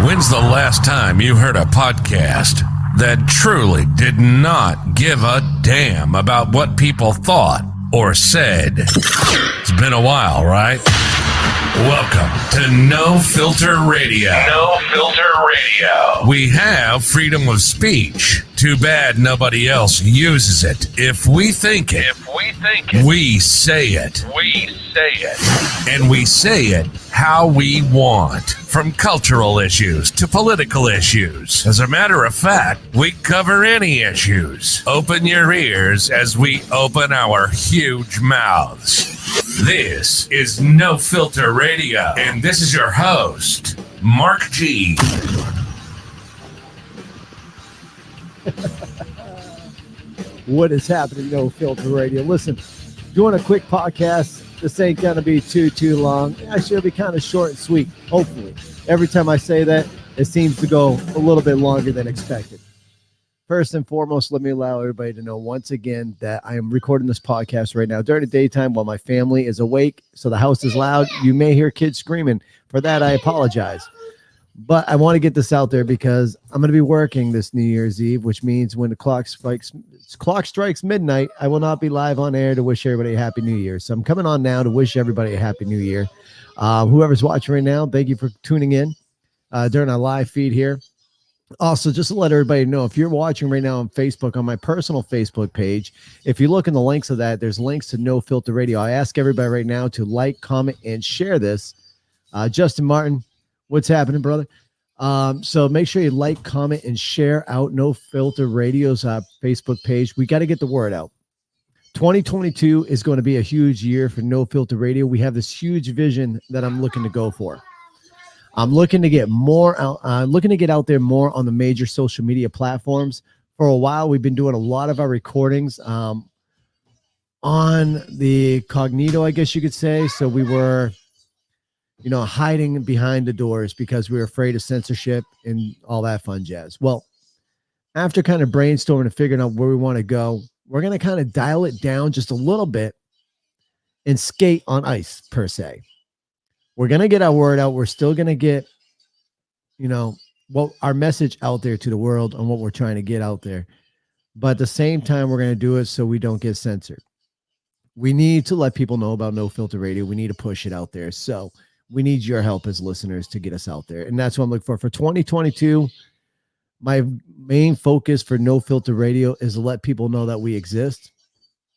When's the last time you heard a podcast that truly did not give a damn about what people thought or said? It's been a while, right? Welcome to No Filter Radio. No Filter Radio. We have freedom of speech. Too bad nobody else uses it. If we think it, we say it. And we say it how we want. From cultural issues to political issues. As a matter of fact, we cover any issues. Open your ears as we open our huge mouths. This is No Filter Radio, and this is your host, Mark G. What is happening, No Filter Radio? Listen, doing a quick podcast. This ain't going to be too long. Actually, it'll be kind of short and sweet, hopefully. Every time I say that, it seems to go a little bit longer than expected. First and foremost, let me allow everybody to know once again that I am recording this podcast right now during the daytime while my family is awake. So the house is loud. You may hear kids screaming. For that, I apologize. But I want to get this out there because I'm going to be working this New Year's Eve, which means when the clock strikes midnight, I will not be live on air to wish everybody a Happy New Year. So I'm coming on now to wish everybody a Happy New Year. Whoever's watching right now, thank you for tuning in during our live feed here. Also, just to let everybody know, if you're watching right now on Facebook, on my personal Facebook page, if you look in the links of that, there's links to No Filter Radio. I ask everybody right now to like, comment, and share this. Justin Martin, what's happening, brother? So make sure you like, comment, and share out No Filter Radio's Facebook page. We got to get the word out. 2022 is going to be a huge year for No Filter Radio. We have this huge vision that I'm looking to go for. I'm looking to get more out, looking to get out there more on the major social media platforms. For a while, we've been doing a lot of our recordings on the Cognito, I guess you could say. So we were, hiding behind the doors because we were afraid of censorship and all that fun jazz. Well, after kind of brainstorming and figuring out where we want to go, we're going to kind of dial it down just a little bit and skate on ice, per se. We're going to get our word out. We're still going to get, our message out there to the world on what we're trying to get out there. But at the same time, we're going to do it so we don't get censored. We need to let people know about No Filter Radio. We need to push it out there. So we need your help as listeners to get us out there. And that's what I'm looking for. For 2022, my main focus for No Filter Radio is to let people know that we exist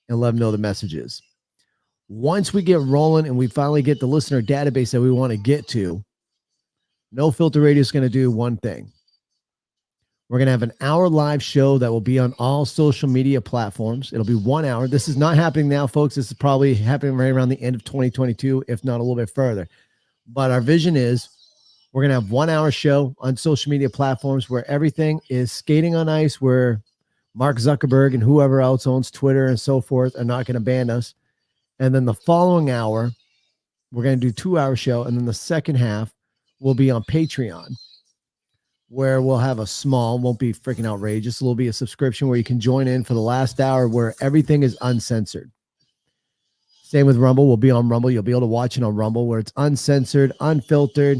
and let them know the messages. Once we get rolling and we finally get the listener database that we want to get to, No Filter Radio is going to do one thing. We're going to have an hour live show that will be on all social media platforms. It'll be 1 hour. This is not happening now, folks. This is probably happening right around the end of 2022, if not a little bit further. But our vision is we're going to have 1 hour show on social media platforms where everything is skating on ice, where Mark Zuckerberg and whoever else owns Twitter and so forth are not going to ban us. And then the following hour, we're going to do 2 hour show. And then the second half will be on Patreon, where we'll have a small, won't be freaking outrageous. It'll be a subscription where you can join in for the last hour where everything is uncensored. Same with Rumble. We'll be on Rumble. You'll be able to watch it on Rumble where it's uncensored, unfiltered.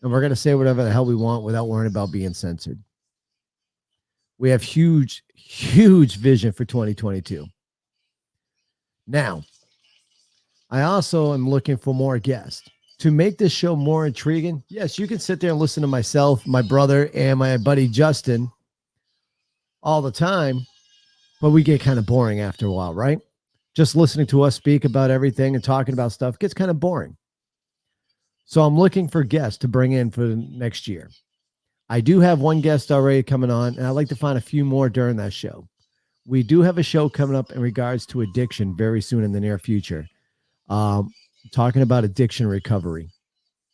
And we're going to say whatever the hell we want without worrying about being censored. We have huge vision for 2022. Now, I also am looking for more guests. To make this show more intriguing, yes, you can sit there and listen to myself, my brother, and my buddy Justin all the time, but we get kind of boring after a while, right? Just listening to us speak about everything and talking about stuff gets kind of boring. So I'm looking for guests to bring in for next year. I do have one guest already coming on, and I'd like to find a few more during that show. We do have a show coming up in regards to addiction very soon in the near future. Talking about addiction recovery.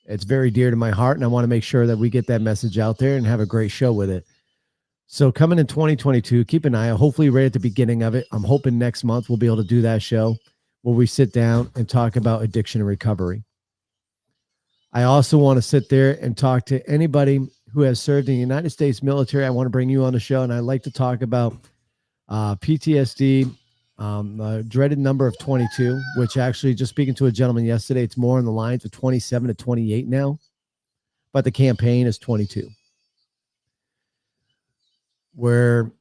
It's very dear to my heart, and I want to make sure that we get that message out there and have a great show with it. So coming in 2022, keep an eye out. Hopefully right at the beginning of it. I'm hoping next month we'll be able to do that show where we sit down and talk about addiction and recovery. I also want to sit there and talk to anybody who has served in the United States military. I want to bring you on the show, and I'd like to talk about PTSD, dreaded number of 22, which actually, just speaking to a gentleman yesterday, it's more in the lines of 27 to 28 now. but the campaign is 22. Where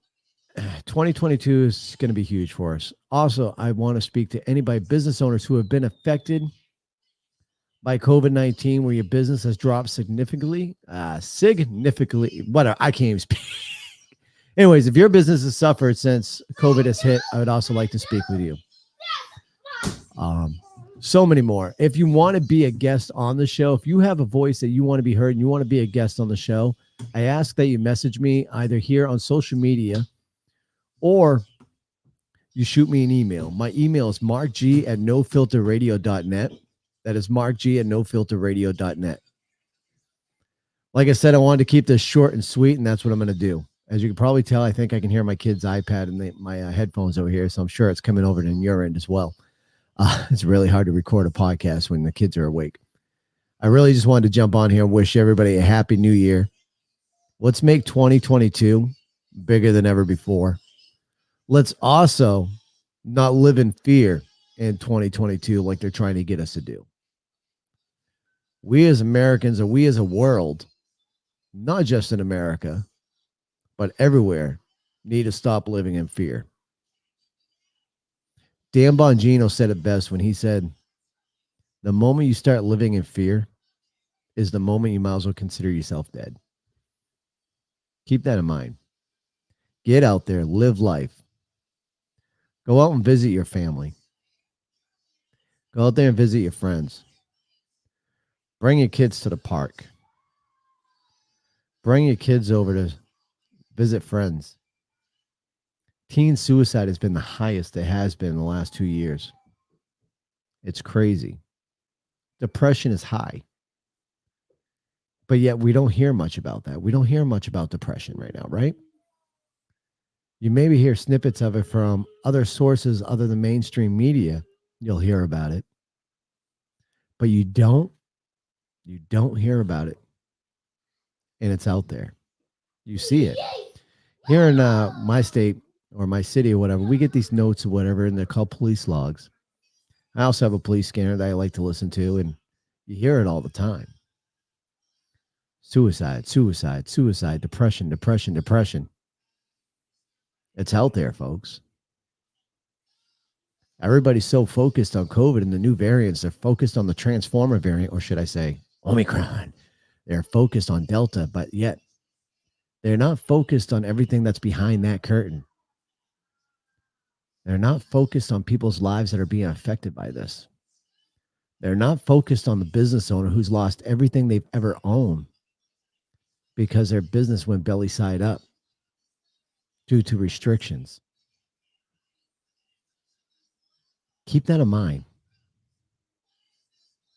2022 is going to be huge for us. Also, I want to speak to anybody, business owners who have been affected by COVID-19, where your business has dropped significantly. Whatever, I can't even speak. Anyways, if your business has suffered since COVID has hit, I would also like to speak with you. So many more. If you want to be a guest on the show, if you have a voice that you want to be heard and you want to be a guest on the show, I ask that you message me either here on social media or you shoot me an email. My email is markg@nofilterradio.net. That is markg@nofilterradio.net. Like I said, I wanted to keep this short and sweet, and that's what I'm going to do. As you can probably tell, I think I can hear my kid's iPad and my headphones over here, so I'm sure it's coming over to your end as well. It's really hard to record a podcast when the kids are awake. I really just wanted to jump on here and wish everybody a happy new year. Let's make 2022 bigger than ever before. Let's also not live in fear in 2022 like they're trying to get us to do. We as Americans, or we as a world, not just in America, but everywhere, need to stop living in fear. Dan Bongino said it best when he said, the moment you start living in fear is the moment you might as well consider yourself dead. Keep that in mind. Get out there, live life. Go out and visit your family. Go out there and visit your friends. Bring your kids to the park. Bring your kids over to visit friends. Teen suicide has been the highest it has been in the last 2 years. It's crazy. Depression is high. But yet we don't hear much about that. We don't hear much about depression right now, right? You maybe hear snippets of it from other sources other than mainstream media. You'll hear about it. But you don't hear about it. And it's out there. You see it. Here in my state or my city or whatever, we get these notes or whatever, and they're called police logs. I also have a police scanner that I like to listen to, and you hear it all the time. Suicide, suicide, suicide, depression, depression, depression. It's out there, folks. Everybody's so focused on COVID and the new variants. They're focused on the Transformer variant, or should I say Omicron. They're focused on Delta, but yet they're not focused on everything that's behind that curtain. They're not focused on people's lives that are being affected by this. They're not focused on the business owner who's lost everything they've ever owned because their business went belly side up due to restrictions. Keep that in mind.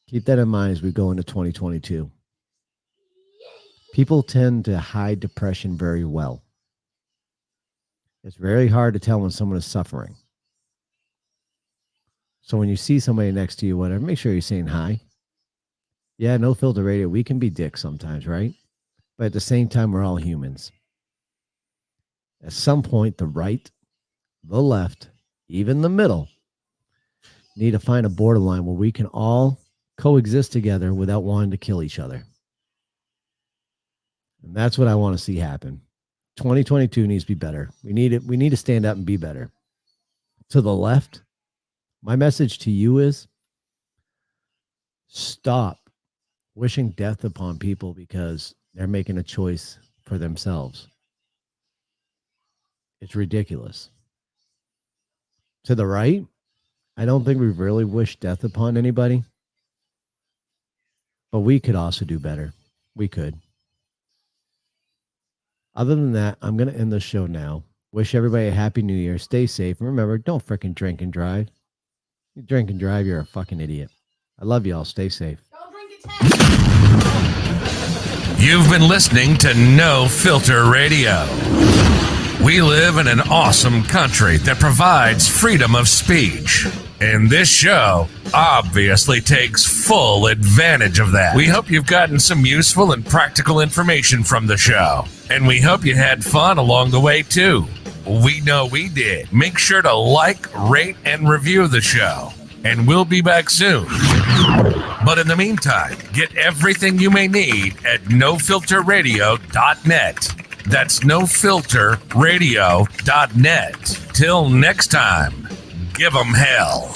Keep that in mind as we go into 2022. People tend to hide depression very well. It's very hard to tell when someone is suffering. So when you see somebody next to you, whatever, make sure you're saying hi. Yeah, No Filter Radio, we can be dicks sometimes, right? But at the same time, we're all humans. At some point, the right, the left, even the middle, need to find a borderline where we can all coexist together without wanting to kill each other. And that's what I want to see happen. 2022 needs to be better. We need it. We need to stand up and be better. To the left, my message to you is stop wishing death upon people because they're making a choice for themselves. It's ridiculous. To the right, I don't think we really wish death upon anybody, but we could also do better. We could. Other than that, I'm going to end the show now. Wish everybody a happy new year. Stay safe. And remember, don't freaking drink and drive. You drink and drive, you're a fucking idiot. I love y'all. Stay safe. Don't drink and drive. You've been listening to No Filter Radio. We live in an awesome country that provides freedom of speech. And this show obviously takes full advantage of that. We hope you've gotten some useful and practical information from the show. And we hope you had fun along the way, too. We know we did. Make sure to like, rate, and review the show. and we'll be back soon. But in the meantime, get everything you may need at nofilterradio.net. That's nofilterradio.net. Till next time, give 'em hell.